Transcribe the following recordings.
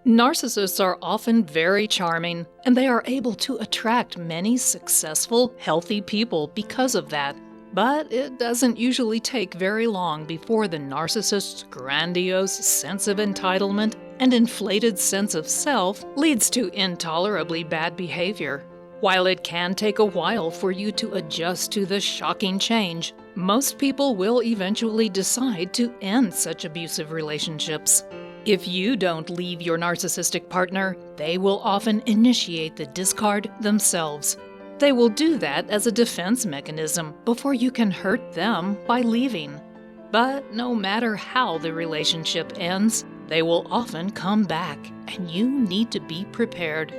Narcissists are often very charming, and they are able to attract many successful, healthy people because of that. But it doesn't usually take very long before the narcissist's grandiose sense of entitlement and inflated sense of self leads to intolerably bad behavior. While it can take a while for you to adjust to the shocking change, most people will eventually decide to end such abusive relationships. If you don't leave your narcissistic partner, they will often initiate the discard themselves. They will do that as a defense mechanism before you can hurt them by leaving. But no matter how the relationship ends, they will often come back, and you need to be prepared.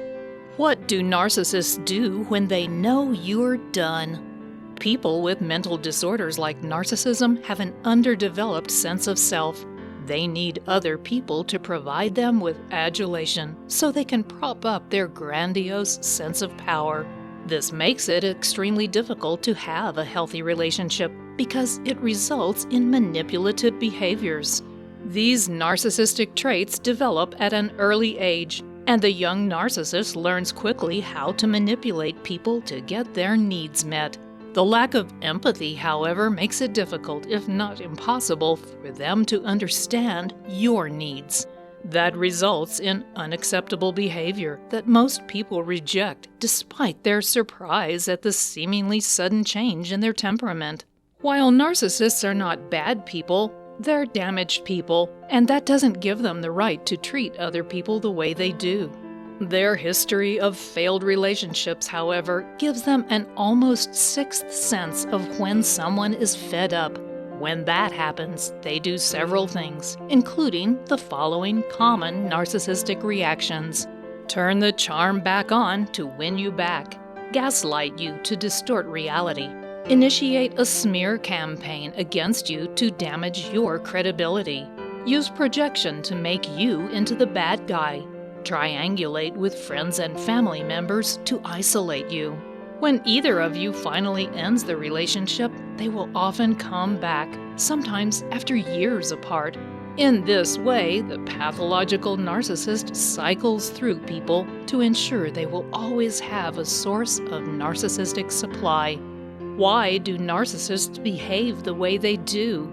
What do narcissists do when they know you're done? People with mental disorders like narcissism have an underdeveloped sense of self. They need other people to provide them with adulation so they can prop up their grandiose sense of power. This makes it extremely difficult to have a healthy relationship because it results in manipulative behaviors. These narcissistic traits develop at an early age, and the young narcissist learns quickly how to manipulate people to get their needs met. The lack of empathy, however, makes it difficult, if not impossible, for them to understand your needs. That results in unacceptable behavior that most people reject despite their surprise at the seemingly sudden change in their temperament. While narcissists are not bad people, they're damaged people, and that doesn't give them the right to treat other people the way they do. Their history of failed relationships, however, gives them an almost sixth sense of when someone is fed up. When that happens, they do several things, including the following common narcissistic reactions. Turn the charm back on to win you back. Gaslight you to distort reality. Initiate a smear campaign against you to damage your credibility. Use projection to make you into the bad guy. Triangulate with friends and family members to isolate you. When either of you finally ends the relationship, they will often come back, sometimes after years apart. In this way, the pathological narcissist cycles through people to ensure they will always have a source of narcissistic supply. Why do narcissists behave the way they do?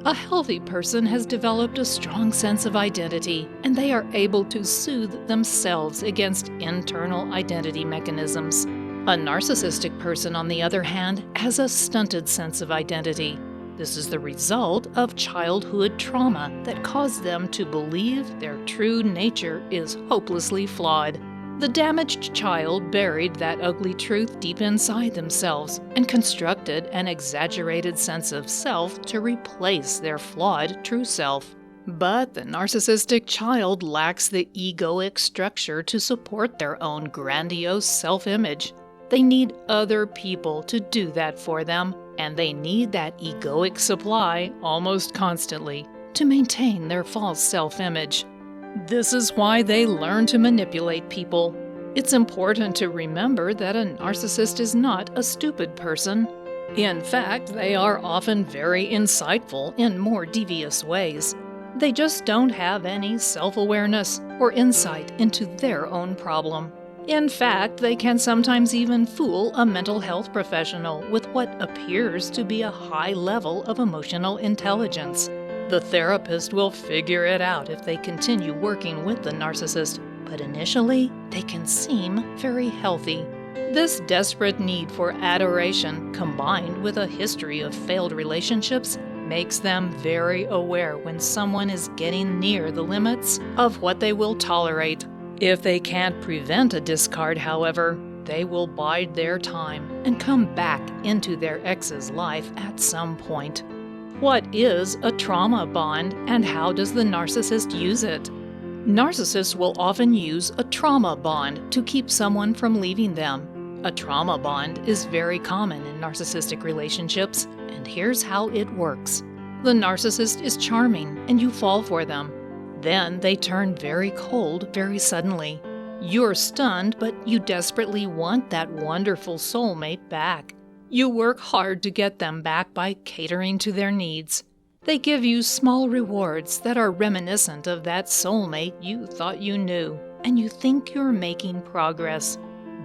A healthy person has developed a strong sense of identity, and they are able to soothe themselves against internal identity mechanisms. A narcissistic person, on the other hand, has a stunted sense of identity. This is the result of childhood trauma that caused them to believe their true nature is hopelessly flawed. The damaged child buried that ugly truth deep inside themselves and constructed an exaggerated sense of self to replace their flawed true self. But the narcissistic child lacks the egoic structure to support their own grandiose self-image. They need other people to do that for them, and they need that egoic supply almost constantly to maintain their false self-image. This is why they learn to manipulate people. It's important to remember that a narcissist is not a stupid person. In fact, they are often very insightful in more devious ways. They just don't have any self-awareness or insight into their own problem. In fact, they can sometimes even fool a mental health professional with what appears to be a high level of emotional intelligence. The therapist will figure it out if they continue working with the narcissist, but initially, they can seem very healthy. This desperate need for adoration, combined with a history of failed relationships, makes them very aware when someone is getting near the limits of what they will tolerate. If they can't prevent a discard, however, they will bide their time and come back into their ex's life at some point. What is a trauma bond, and how does the narcissist use it? Narcissists will often use a trauma bond to keep someone from leaving them. A trauma bond is very common in narcissistic relationships, and here's how it works. The narcissist is charming, and you fall for them. Then they turn very cold very suddenly. You're stunned, but you desperately want that wonderful soulmate back. You work hard to get them back by catering to their needs. They give you small rewards that are reminiscent of that soulmate you thought you knew, and you think you're making progress.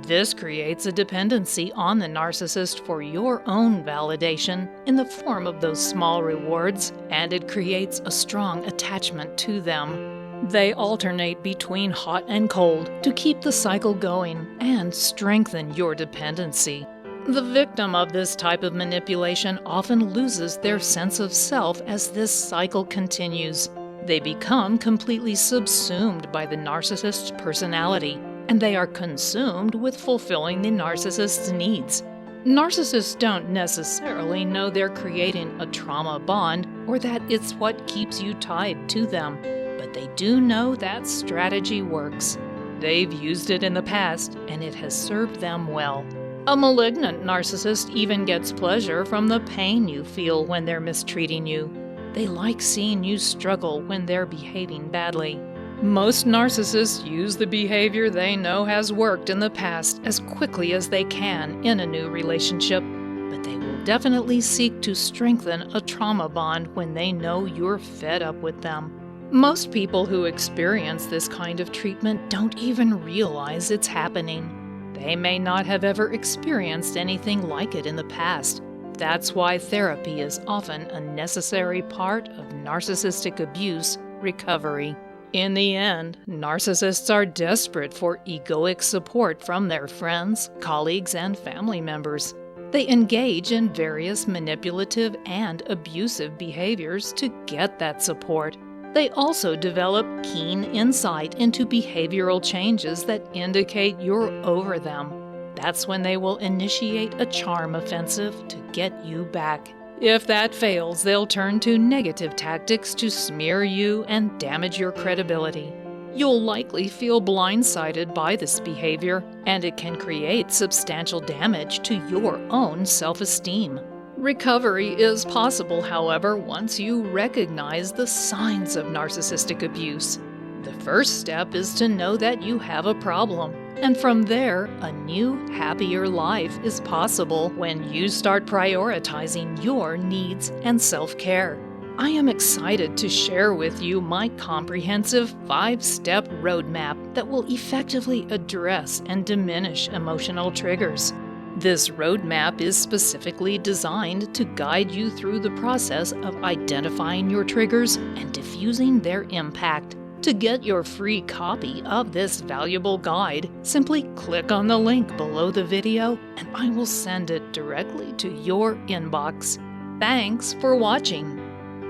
This creates a dependency on the narcissist for your own validation in the form of those small rewards, and it creates a strong attachment to them. They alternate between hot and cold to keep the cycle going and strengthen your dependency. The victim of this type of manipulation often loses their sense of self as this cycle continues. They become completely subsumed by the narcissist's personality, and they are consumed with fulfilling the narcissist's needs. Narcissists don't necessarily know they're creating a trauma bond or that it's what keeps you tied to them, but they do know that strategy works. They've used it in the past, and it has served them well. A malignant narcissist even gets pleasure from the pain you feel when they're mistreating you. They like seeing you struggle when they're behaving badly. Most narcissists use the behavior they know has worked in the past as quickly as they can in a new relationship, but they will definitely seek to strengthen a trauma bond when they know you're fed up with them. Most people who experience this kind of treatment don't even realize it's happening. They may not have ever experienced anything like it in the past. That's why therapy is often a necessary part of narcissistic abuse recovery. In the end, narcissists are desperate for egoic support from their friends, colleagues, and family members. They engage in various manipulative and abusive behaviors to get that support. They also develop keen insight into behavioral changes that indicate you're over them. That's when they will initiate a charm offensive to get you back. If that fails, they'll turn to negative tactics to smear you and damage your credibility. You'll likely feel blindsided by this behavior, and it can create substantial damage to your own self-esteem. Recovery is possible, however, once you recognize the signs of narcissistic abuse. The first step is to know that you have a problem, and from there, a new, happier life is possible when you start prioritizing your needs and self-care. I am excited to share with you my comprehensive 5-step roadmap that will effectively address and diminish emotional triggers. This roadmap is specifically designed to guide you through the process of identifying your triggers and diffusing their impact. To get your free copy of this valuable guide, simply click on the link below the video and I will send it directly to your inbox. Thanks for watching.